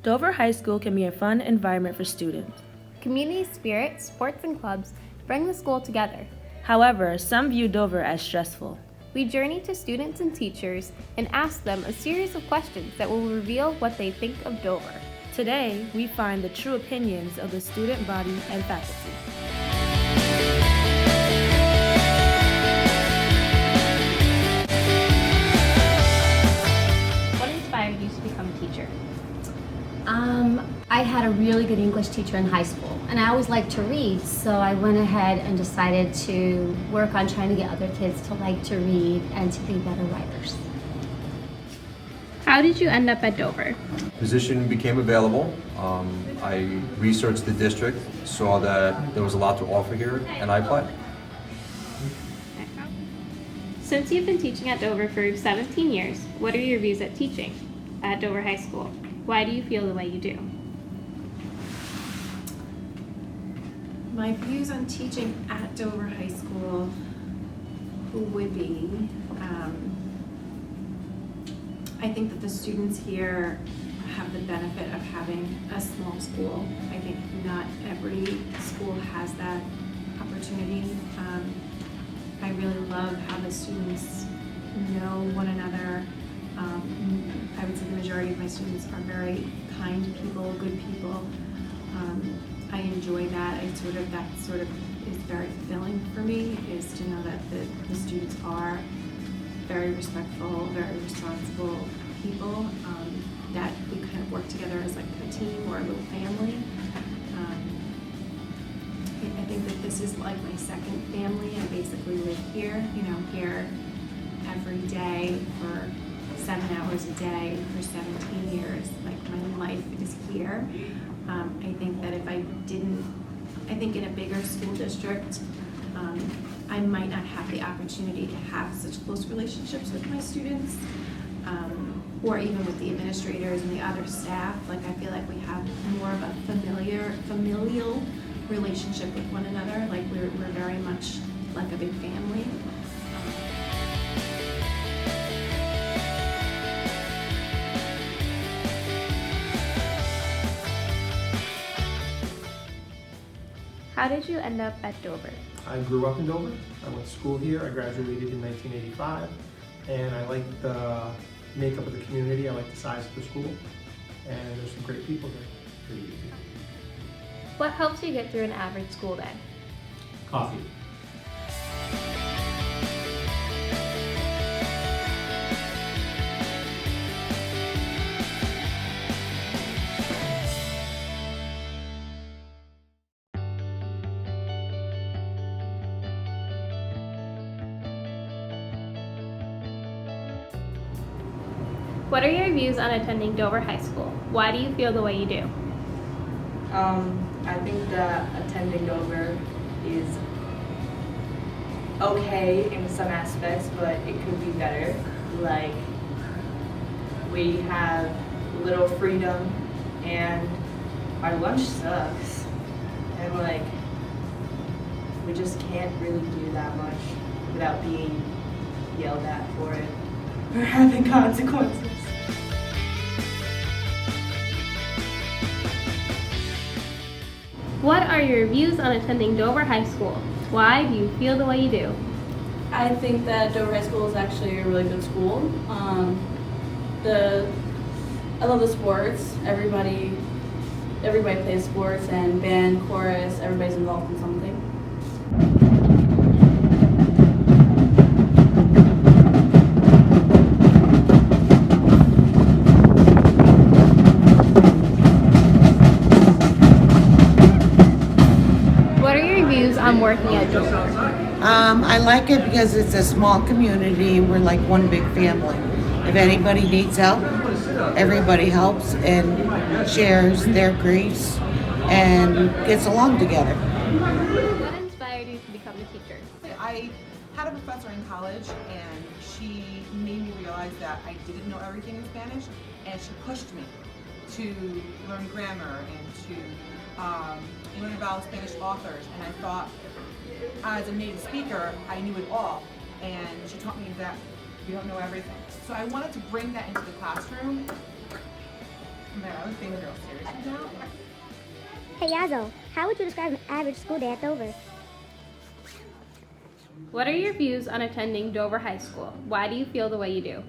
Dover High School can be a fun environment for students. Community spirit, sports, and clubs bring the school together. However, some view Dover as stressful. We journey to students and teachers and ask them a series of questions that will reveal what they think of Dover. Today, we find the true opinions of the student body and faculty. What inspired you to become a teacher? I had a really good English teacher in high school, and I always liked to read, so I went ahead and decided to work on trying to get other kids to like to read and to be better writers. How did you end up at Dover? Position became available. I researched the district, saw that there was a lot to offer here, and I applied. Since you've been teaching at Dover for 17 years, what are your views at teaching at Dover High School? Why do you feel the way you do? My views on teaching at Dover High School would be, I think that the students here have the benefit of having a small school. I think not every school has that opportunity. I really love how the students know one another. I would say the majority of my students are very kind people, good people. I enjoy that. That sort of is very fulfilling for me, is to know that the students are very respectful, very responsible people, that we kind of work together as like a team or a little family. I think that this is like my second family. I basically live here, here every day for 7 hours a day for 17 years. Like, my life is here. I think that I think in a bigger school district, I might not have the opportunity to have such close relationships with my students, or even with the administrators and the other staff. Like, I feel like we have more of a familial relationship with one another. Like, we're very much like a big family. How did you end up at Dover? I grew up in Dover. I went to school here. I graduated in 1985, and I like the makeup of the community. I like the size of the school, and there's some great people here. What helps you get through an average school day? Coffee. What are your views on attending Dover High School? Why do you feel the way you do? I think that attending Dover is okay in some aspects, but it could be better. Like, we have little freedom, and our lunch sucks, and like, we just can't really do that much without being yelled at for it or having consequences. What are your views on attending Dover High School? Why do you feel the way you do? I think that Dover High School is actually a really good school. I love the sports. Everybody plays sports, and band, chorus, everybody's involved in something. What are your views on working at Dover? I like it because it's a small community. We're like one big family. If anybody needs help, everybody helps and shares their griefs and gets along together. What inspired you to become a teacher? I had a professor in college, and she made me realize that I didn't know everything in Spanish, and she pushed me to learn grammar and to learn about Spanish authors. And I thought, as a native speaker, I knew it all, and she taught me that you don't know everything. So I wanted to bring that into the classroom. Man, I was Same girl series. Hey Yazzo, how would you describe an average school day at Dover? What are your views on attending Dover High School? Why do you feel the way you do?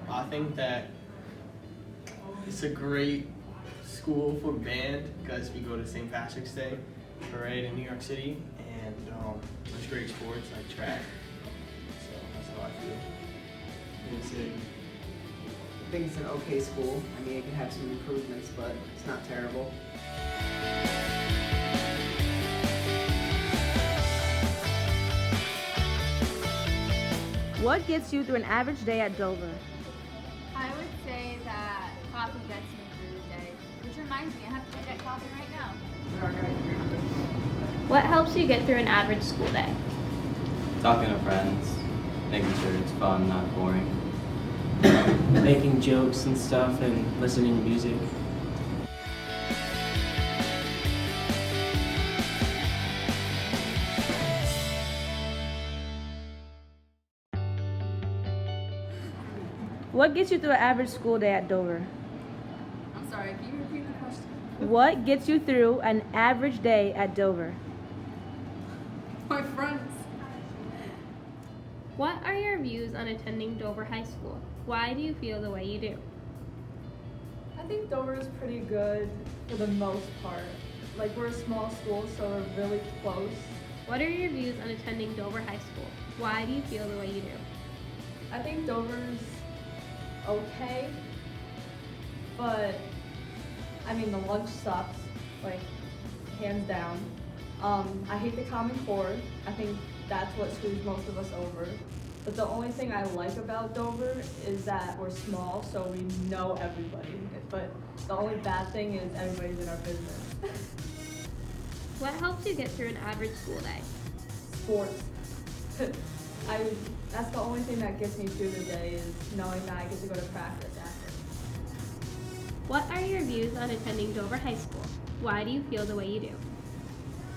I think that it's a great school for band because we go to St. Patrick's Day parade in New York City, and there's great sports like track. So that's how I feel. I think it's an okay school. I mean, it can have some improvements, but it's not terrible. What gets you through an average day at Dover? I would say that coffee gets me through the day, which reminds me, I have to go get coffee right now. What helps you get through an average school day? Talking to friends, making sure it's fun, not boring. Making jokes and stuff and listening to music. What gets you through an average school day at Dover? I'm sorry, can you repeat the question? What gets you through an average day at Dover? My friends. What are your views on attending Dover High School? Why do you feel the way you do? I think Dover is pretty good for the most part. Like, we're a small school, so we're really close. What are your views on attending Dover High School? Why do you feel the way you do? I think Dover's okay, but I mean, the lunch sucks, like, hands down. I hate the Common Core. I think that's what screws most of us over. But the only thing I like about Dover is that we're small, so we know everybody. But the only bad thing is everybody's in our business. What helps you get through an average school day? Sports. That's the only thing that gets me through the day is knowing that I get to go to practice after. What are your views on attending Dover High School? Why do you feel the way you do?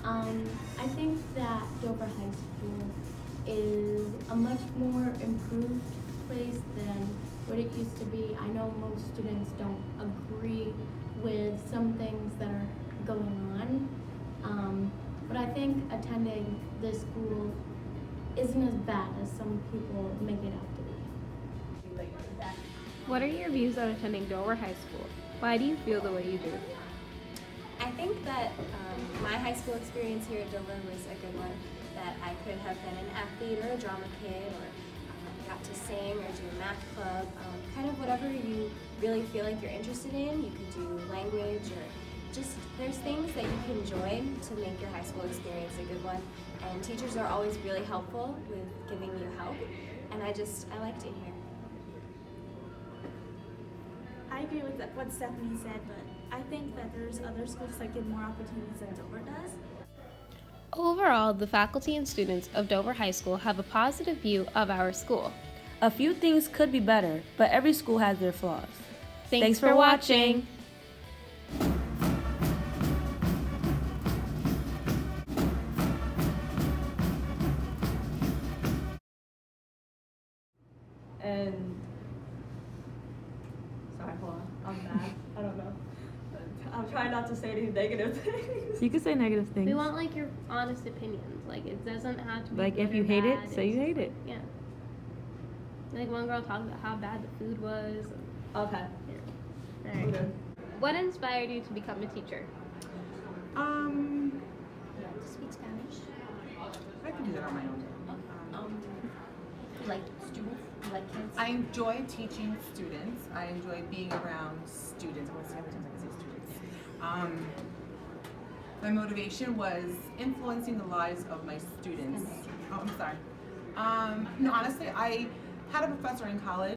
I think that Dover High School is a much more improved place than what it used to be. I know most students don't agree with some things that are going on, but I think attending this school isn't as bad as some people make it out to be. What are your views on attending Dover High School? Why do you feel the way you do? I think that my high school experience here at Dover was a good one, that I could have been an athlete or a drama kid, or got to sing or do a math club, kind of whatever you really feel like you're interested in. You could do language, or just there's things that you can join to make your high school experience a good one. And teachers are always really helpful with giving you help, and I liked it here. I agree with what Stephanie said, but I think that there's other schools that give more opportunities than Dover does. Overall, the faculty and students of Dover High School have a positive view of our school. A few things could be better, but every school has their flaws. Thanks for watching. And sorry, hold on. I'm bad. I don't know. I'm trying not to say any negative things. You can say negative things. We want like your honest opinions. Like it doesn't have to be like good if you or hate bad. it, say you hate it. Yeah. Like one girl talked about how bad the food was. Okay. Yeah. All right. What inspired you to become a teacher? To speak Spanish. I can do that on my own. You like students? You like kids? I enjoy teaching students. I enjoy being around students. I want to say how many times I can say students. My motivation was influencing the lives of my students. Oh, I'm sorry. No, honestly, I had a professor in college